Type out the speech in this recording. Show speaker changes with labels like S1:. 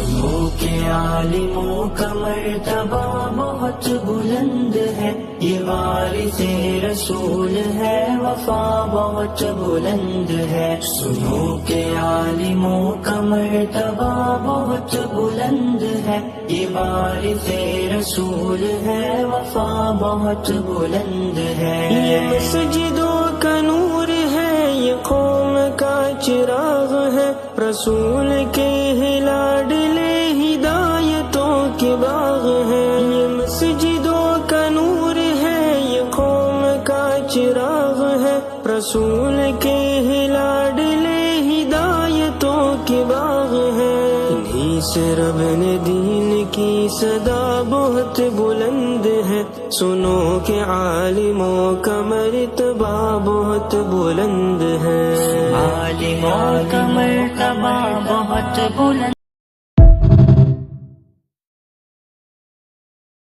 S1: سنو کہ عالموں کا مرتبہ بہت بلند ہے، یہ وارث رسول ہے، وفا بہت بلند ہے۔ سنو کہ عالموں کا مرتبہ بہت بلند ہے، یہ وارث رسول ہے، وفا بہت بلند ہے۔
S2: یہ مسجدوں کا نور ہے، یہ قوم کا چراغ ہے، رسول کے لاڈلے ہدایتوں کے باغ ہے۔ یہ مسجدوں کا نور ہے، یہ قوم کا چراغ ہے، رسول کے لاڈلے ہدایتوں کے باغ ہے۔ انہی سے رب نے دین کی صدا بہت بلند ہے، سنو کہ عالموں کا مرتبہ بہت بلند ہے۔
S1: عالموں کا مرتبہ بہت بلند